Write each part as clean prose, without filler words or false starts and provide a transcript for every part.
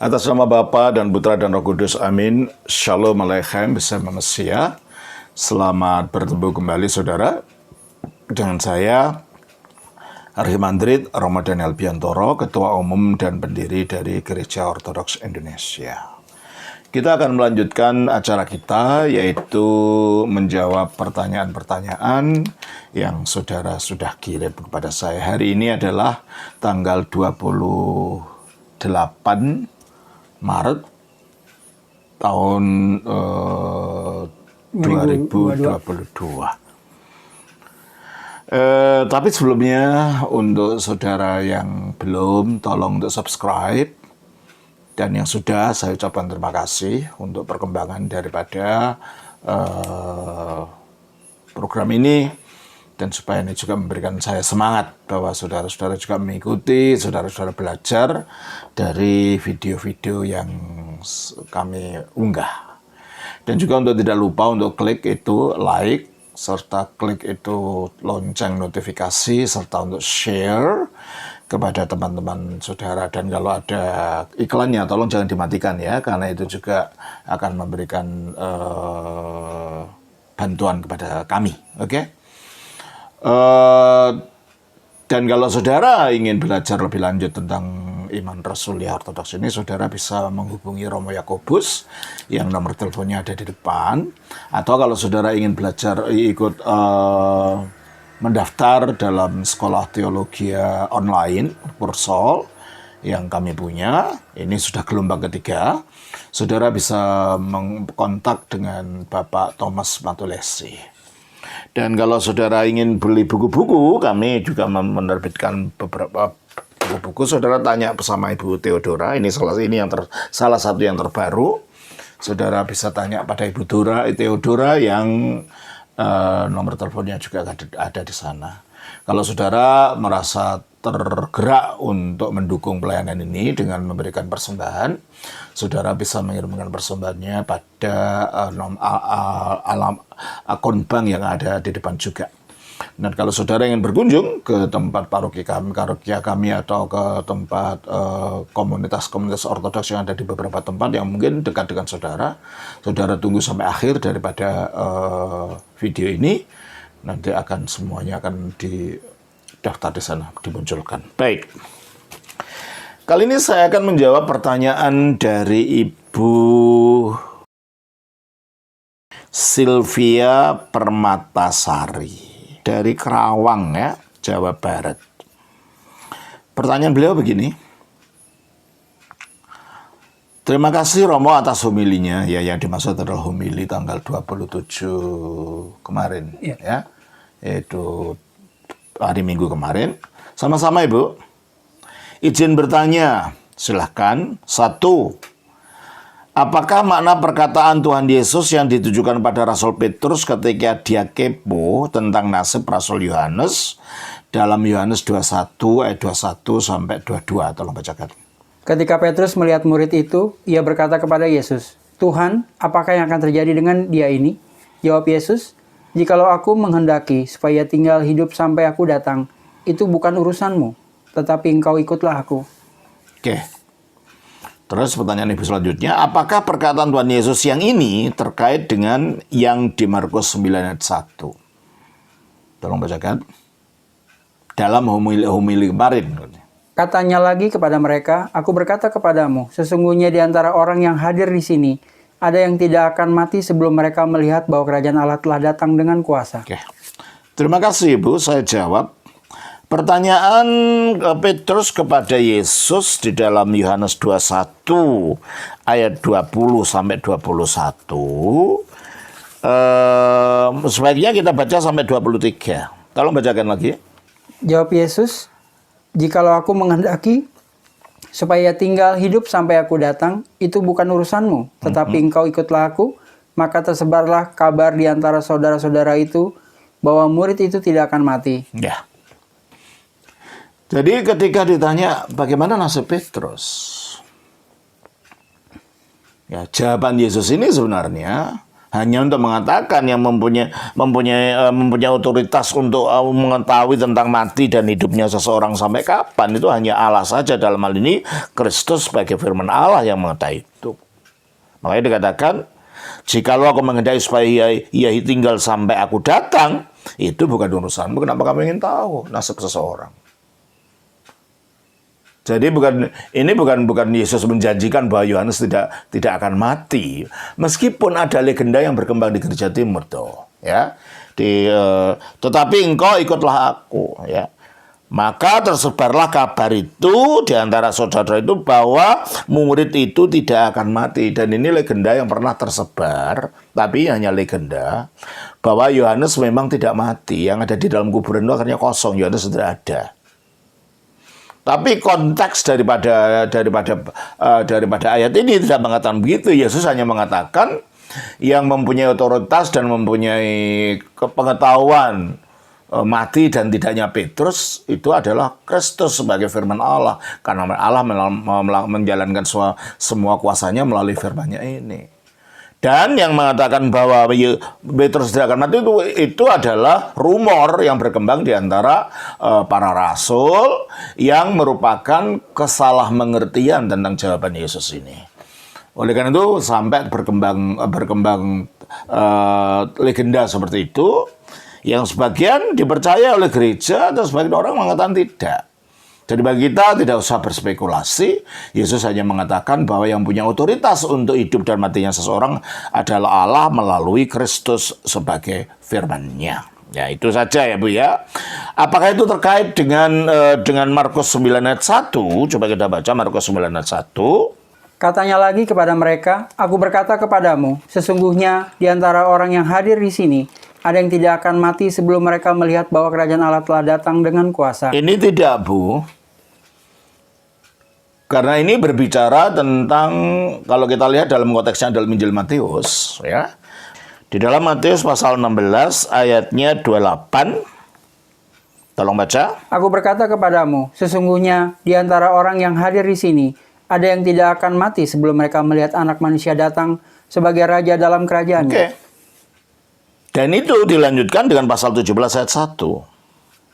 Atas nama Bapa dan Putra dan Roh Kudus, amin. Shalom Aleichem bersama Mesia. Selamat bertemu kembali saudara dengan saya Arhimandrit Romo Daniel Biantoro, Ketua Umum dan Pendiri dari Gereja Ortodoks Indonesia. Kita akan melanjutkan acara kita, yaitu menjawab pertanyaan-pertanyaan yang saudara sudah kirim kepada saya. Hari ini adalah tanggal 28 Maret tahun 2022. Tapi sebelumnya untuk saudara yang belum, tolong untuk subscribe. Dan yang sudah, saya ucapkan terima kasih untuk perkembangan daripada program ini. Dan supaya ini juga memberikan saya semangat bahwa saudara-saudara juga mengikuti, saudara-saudara belajar dari video-video yang kami unggah. Dan juga untuk tidak lupa untuk klik itu like, serta klik itu lonceng notifikasi, serta untuk share kepada teman-teman saudara. Dan kalau ada iklannya tolong jangan dimatikan ya, karena itu juga akan memberikan bantuan kepada kami. Oke? Dan kalau saudara ingin belajar lebih lanjut tentang iman Rasulia Ortodoks ini, saudara bisa menghubungi Romo Yakobus yang nomor teleponnya ada di depan. Atau kalau saudara ingin belajar ikut mendaftar dalam sekolah teologi online Kursol yang kami punya, ini sudah gelombang ketiga, saudara bisa mengkontak dengan Bapak Thomas Matulesi. Dan kalau saudara ingin beli buku-buku, kami juga menerbitkan beberapa buku-buku. Saudara tanya bersama Ibu Theodora, ini salah satu yang terbaru. Saudara bisa tanya pada Ibu Theodora yang nomor teleponnya juga ada di sana. Kalau saudara merasa tergerak untuk mendukung pelayanan ini dengan memberikan persembahan, saudara bisa mengirimkan persembahannya pada akun bank yang ada di depan juga. Dan kalau saudara ingin berkunjung ke tempat parokia kami atau ke tempat komunitas-komunitas ortodoks yang ada di beberapa tempat yang mungkin dekat dengan saudara, saudara tunggu sampai akhir daripada video ini, nanti akan semuanya akan daftar di sana, dimunculkan. Baik. Kali ini saya akan menjawab pertanyaan dari Ibu Sylvia Permatasari dari Kerawang ya, Jawa Barat. Pertanyaan beliau begini. Terima kasih Romo atas homilinya. Ya, yang dimaksud adalah homili tanggal 27 kemarin ya. Yaitu hari Minggu kemarin. Sama-sama Ibu. Izin bertanya, silahkan. 1. Apakah makna perkataan Tuhan Yesus yang ditujukan pada Rasul Petrus ketika dia kepo tentang nasib Rasul Yohanes dalam Yohanes 21 ayat 21 sampai 22? Tolong bacakan. Ketika Petrus melihat murid itu, ia berkata kepada Yesus, Tuhan, apakah yang akan terjadi dengan dia ini? Jawab Yesus, jikalau aku menghendaki supaya tinggal hidup sampai aku datang, itu bukan urusanmu, tetapi engkau ikutlah aku. Oke. Terus pertanyaan Ibu selanjutnya, apakah perkataan Tuhan Yesus yang ini terkait dengan yang di Markus 9 ayat 1? Tolong bacakan. Dalam homili kemarin. Katanya lagi kepada mereka, aku berkata kepadamu, sesungguhnya di antara orang yang hadir di sini, ada yang tidak akan mati sebelum mereka melihat bahwa kerajaan Allah telah datang dengan kuasa. Oke. Terima kasih Ibu, saya jawab. Pertanyaan Petrus kepada Yesus di dalam Yohanes 21 ayat 20 sampai 21. Sebaiknya kita baca sampai 23. Tolong bacakan lagi. Jawab Yesus, jikalau aku menghendaki supaya tinggal hidup sampai aku datang, itu bukan urusanmu, tetapi engkau ikutlah aku, maka tersebarlah kabar di antara saudara-saudara itu bahwa murid itu tidak akan mati. Ya. Jadi ketika ditanya bagaimana nasib Petrus, ya jawaban Yesus ini sebenarnya Hanya untuk mengatakan yang mempunyai otoritas untuk mengetahui tentang mati dan hidupnya seseorang sampai kapan, itu hanya Allah saja. Dalam hal ini Kristus sebagai firman Allah yang mengetahui itu. Makanya dikatakan, jikalau aku menghendaki supaya ia tinggal sampai aku datang, itu bukan urusanmu. Kenapa kamu ingin tahu nasib seseorang? Jadi ini bukan Yesus menjanjikan bahwa Yohanes tidak akan mati, meskipun ada legenda yang berkembang di gereja timur tuh, ya. Tetapi engkau ikutlah aku, ya. Maka tersebarlah kabar itu di antara saudara itu bahwa murid itu tidak akan mati, dan ini legenda yang pernah tersebar, tapi hanya legenda bahwa Yohanes memang tidak mati, yang ada di dalam kuburan itu akhirnya kosong, Yohanes tidak ada. Tapi konteks daripada ayat ini tidak mengatakan begitu. Yesus hanya mengatakan yang mempunyai otoritas dan mempunyai pengetahuan mati dan tidaknya Petrus itu adalah Kristus sebagai firman Allah. Karena Allah menjalankan semua kuasanya melalui firman-Nya ini. Dan yang mengatakan bahwa Petrus tidak akan mati itu adalah rumor yang berkembang di antara para rasul yang merupakan kesalahmengertian tentang jawaban Yesus ini. Oleh karena itu sampai berkembang legenda seperti itu, yang sebagian dipercaya oleh gereja atau sebagian orang mengatakan tidak. Jadi bagi kita tidak usah berspekulasi. Yesus hanya mengatakan bahwa yang punya otoritas untuk hidup dan matinya seseorang adalah Allah melalui Kristus sebagai firman-Nya. Ya, itu saja ya Bu ya. Apakah itu terkait dengan Markus 9 ayat 1? Coba kita baca Markus 9 ayat 1. Katanya lagi kepada mereka, aku berkata kepadamu, sesungguhnya di antara orang yang hadir di sini, ada yang tidak akan mati sebelum mereka melihat bahwa kerajaan Allah telah datang dengan kuasa. Ini tidak, Bu. Karena ini berbicara tentang, kalau kita lihat dalam konteksnya dalam Injil Matius, ya. Di dalam Matius pasal 16 ayatnya 28. Tolong baca. Aku berkata kepadamu, sesungguhnya di antara orang yang hadir di sini, ada yang tidak akan mati sebelum mereka melihat Anak Manusia datang sebagai Raja dalam kerajaannya. Oke. Dan itu dilanjutkan dengan pasal 17 ayat 1.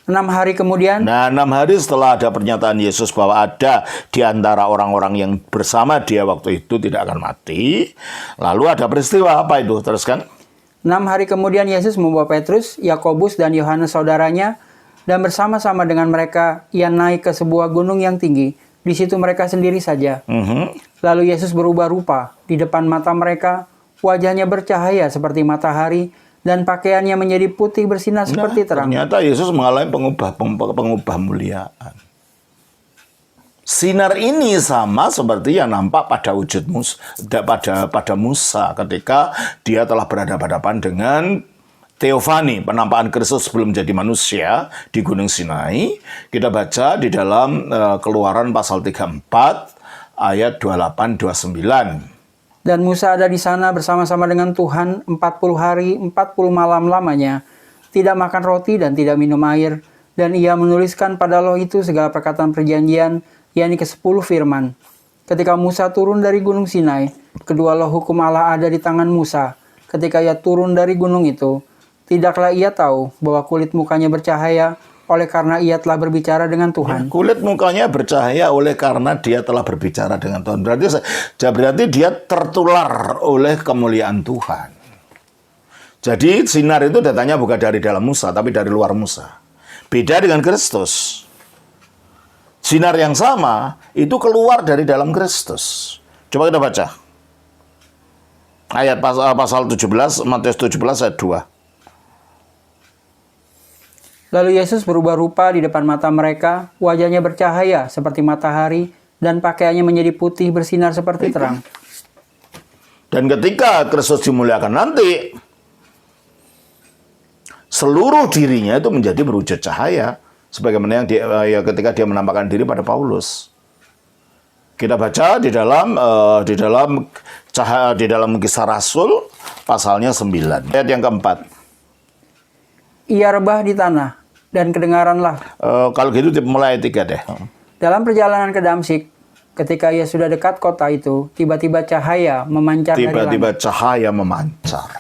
6 hari kemudian, Nah, 6 hari setelah ada pernyataan Yesus bahwa ada di antara orang-orang yang bersama dia waktu itu tidak akan mati. Lalu ada peristiwa apa itu? Teruskan. 6 hari kemudian Yesus membawa Petrus, Yakobus, dan Yohanes saudaranya, dan bersama-sama dengan mereka ia naik ke sebuah gunung yang tinggi. Di situ mereka sendiri saja. Lalu Yesus berubah rupa di depan mata mereka, wajahnya bercahaya seperti matahari, dan pakaiannya menjadi putih bersinar seperti terang. Ternyata Yesus mengalami pengubah-muliaan. Sinar ini sama seperti yang nampak pada wujud pada Musa ketika dia telah berhadapan dengan Teofani, penampakan Kristus sebelum menjadi manusia di Gunung Sinai. Kita baca di dalam Keluaran pasal 34 ayat 28-29. Dan Musa ada di sana bersama-sama dengan Tuhan 40 hari, 40 malam lamanya, tidak makan roti dan tidak minum air, dan ia menuliskan pada loh itu segala perkataan perjanjian, yakni ke-10 firman. Ketika Musa turun dari Gunung Sinai, kedua loh hukum Allah ada di tangan Musa. Ketika ia turun dari gunung itu, tidaklah ia tahu bahwa kulit mukanya bercahaya, oleh karena ia telah berbicara dengan Tuhan. Kulit mukanya bercahaya oleh karena dia telah berbicara dengan Tuhan. Berarti dia tertular oleh kemuliaan Tuhan. Jadi sinar itu datanya bukan dari dalam Musa, tapi dari luar Musa. Beda dengan Kristus. Sinar yang sama itu keluar dari dalam Kristus. Coba kita baca. Ayat pasal 17, Matius 17 ayat 2. Lalu Yesus berubah rupa di depan mata mereka, wajahnya bercahaya seperti matahari, dan pakaiannya menjadi putih bersinar seperti terang. Dan ketika Kristus dimuliakan nanti, seluruh dirinya itu menjadi berwujud cahaya, sebagaimana yang ketika dia menampakkan diri pada Paulus. Kita baca di dalam Kisah Rasul pasalnya 9 ayat yang keempat. Ia rebah di tanah, dan kedengaranlah. Kalau gitu mulai 3 deh. Dalam perjalanan ke Damsyik, ketika ia sudah dekat kota itu, tiba-tiba cahaya memancar dari langit. Tiba-tiba cahaya memancar.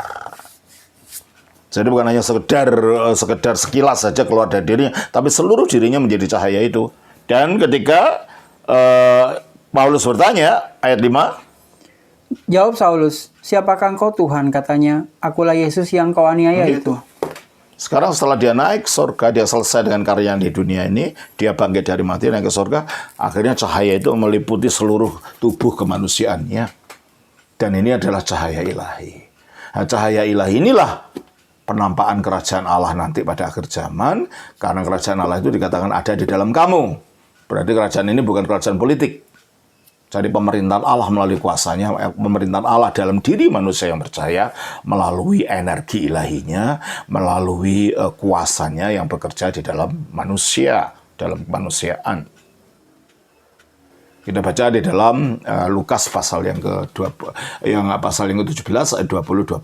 Jadi bukan hanya sekedar sekilas saja keluar dari dirinya, tapi seluruh dirinya menjadi cahaya itu. Dan ketika Paulus bertanya, ayat 5, Jawab Saulus, siapakah engkau Tuhan? Katanya, akulah Yesus yang kau aniaya itu. Sekarang setelah dia naik ke surga, dia selesai dengan karyanya di dunia ini, dia bangkit dari mati naik ke surga, akhirnya cahaya itu meliputi seluruh tubuh kemanusiaannya. Dan ini adalah cahaya ilahi. Nah, cahaya ilahi inilah penampakan kerajaan Allah nanti pada akhir zaman, karena kerajaan Allah itu dikatakan ada di dalam kamu. Berarti kerajaan ini bukan kerajaan politik. Jadi pemerintahan Allah melalui kuasanya, pemerintahan Allah dalam diri manusia yang percaya, melalui energi ilahinya, melalui kuasanya yang bekerja di dalam manusia, dalam kemanusiaan. Kita baca di dalam Lukas pasal yang ke-17 ayat 20-21.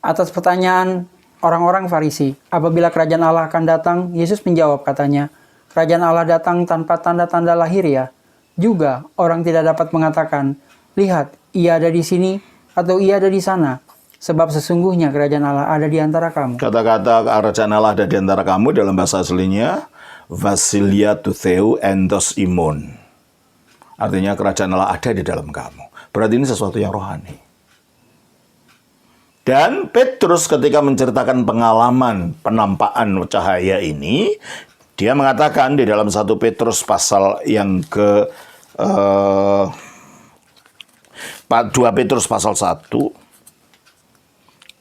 Atas pertanyaan orang-orang Farisi, apabila kerajaan Allah akan datang, Yesus menjawab katanya, kerajaan Allah datang tanpa tanda-tanda lahir ya. Juga orang tidak dapat mengatakan, lihat, ia ada di sini atau ia ada di sana. Sebab sesungguhnya kerajaan Allah ada di antara kamu. Kata-kata kerajaan Allah ada di antara kamu dalam bahasa aslinya, Vasilia tutheu entos imon. Artinya kerajaan Allah ada di dalam kamu. Berarti ini sesuatu yang rohani. Dan Petrus ketika menceritakan pengalaman penampakan cahaya ini, dia mengatakan di dalam 1 Petrus pasal yang ke 2 Petrus pasal 1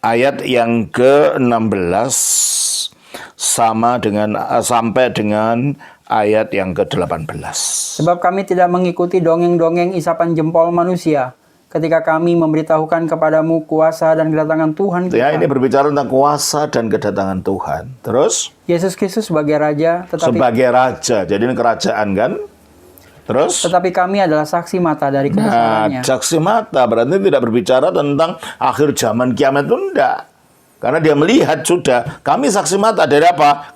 ayat yang ke-16 sampai dengan ayat yang ke-18. Sebab kami tidak mengikuti dongeng-dongeng isapan jempol manusia ketika kami memberitahukan kepadamu kuasa dan kedatangan Tuhan kita. Ya, ini berbicara tentang kuasa dan kedatangan Tuhan. Terus? Yesus Kristus sebagai Raja. Sebagai Raja, jadi ini kerajaan kan? Terus? Tetapi kami adalah saksi mata dari kebesarannya. Nah, saksi mata berarti tidak berbicara tentang akhir zaman kiamat itu enggak. Karena dia melihat sudah, kami saksi mata dari apa?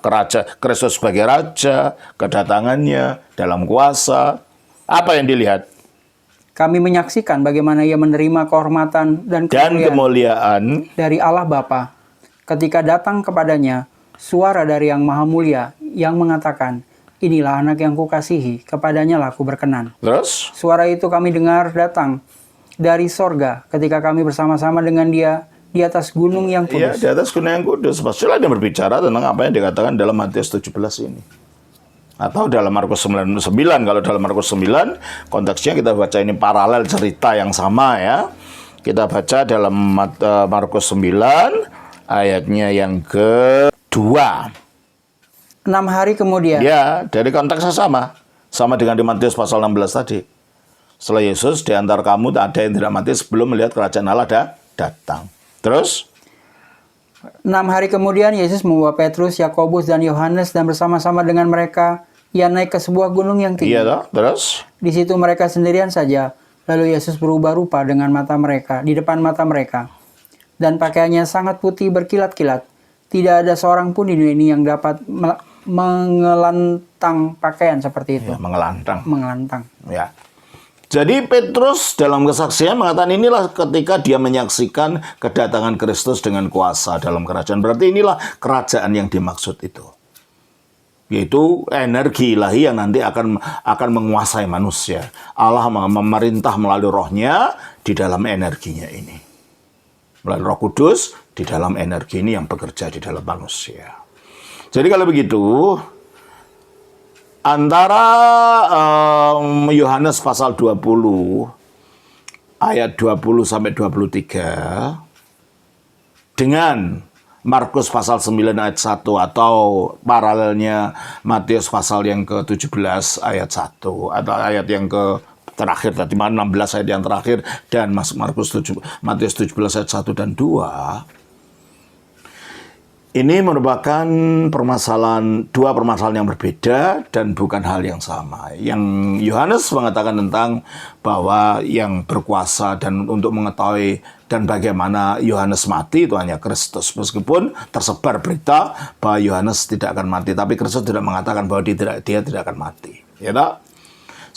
Kristus sebagai Raja, kedatangannya, dalam kuasa. Apa yang dilihat? Kami menyaksikan bagaimana ia menerima kehormatan dan kemuliaan dari Allah Bapa. Ketika datang kepadanya suara dari Yang Maha Mulia yang mengatakan, inilah anak yang kukasihi, kepadanya lah aku berkenan. Terus? Suara itu kami dengar datang dari sorga ketika kami bersama-sama dengan dia di atas gunung yang kudus. Iya, di atas gunung yang kudus. Pastilah dia berbicara tentang apa yang dikatakan dalam Matius 17 ini. Atau dalam Markus 9. Kalau dalam Markus 9, konteksnya kita baca ini paralel cerita yang sama ya. Kita baca dalam Markus 9, ayatnya yang ke-2. 6 hari kemudian. Ya, dari konteksnya sama. Sama dengan di Matius pasal 16 tadi. Setelah Yesus, di antara kamu tak ada yang tidak mati sebelum melihat kerajaan Allah datang. Terus? 6 hari kemudian Yesus membawa Petrus, Yakobus, dan Yohanes dan bersama-sama dengan mereka ia naik ke sebuah gunung yang tinggi. Iya toh, terus? Di situ mereka sendirian saja. Lalu Yesus berubah rupa dengan mata mereka, di depan mata mereka. Dan pakaiannya sangat putih berkilat-kilat. Tidak ada seorang pun di dunia ini yang dapat mengelantang pakaian seperti itu. Ya, mengelantang. Mengelantang. Ya. Jadi Petrus dalam kesaksian mengatakan inilah ketika dia menyaksikan kedatangan Kristus dengan kuasa dalam kerajaan. Berarti inilah kerajaan yang dimaksud itu. Yaitu energi ilahi yang nanti akan menguasai manusia. Allah memerintah melalui rohnya di dalam energinya ini. Melalui Roh Kudus di dalam energi ini yang bekerja di dalam manusia. Jadi kalau begitu, antara Yohanes pasal 20 ayat 20 sampai 23 dengan Markus pasal 9 ayat 1 atau paralelnya Matius pasal yang ke-17 ayat 1 atau ayat yang ke terakhir tadi 16 ayat yang terakhir dan Matius 17 ayat 1 dan 2. Ini merupakan dua permasalahan yang berbeda dan bukan hal yang sama. Yang Yohanes mengatakan tentang bahwa yang berkuasa dan untuk mengetahui dan bagaimana Yohanes mati itu hanya Kristus. Meskipun tersebar berita bahwa Yohanes tidak akan mati, tapi Kristus tidak mengatakan bahwa dia tidak akan mati. Ya tak?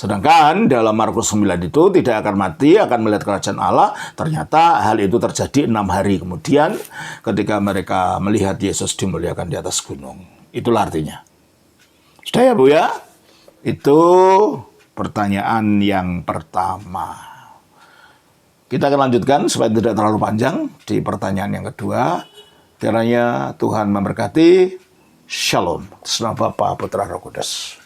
Sedangkan dalam Markus 9 itu tidak akan mati, akan melihat kerajaan Allah. Ternyata hal itu terjadi 6 hari kemudian ketika mereka melihat Yesus dimuliakan di atas gunung. Itulah artinya. Sudah ya Bu ya? Itu pertanyaan yang pertama. Kita akan lanjutkan supaya tidak terlalu panjang di pertanyaan yang kedua. Kiranya Tuhan memberkati. Shalom. Atas nama Bapa, Putra, Roh Kudus.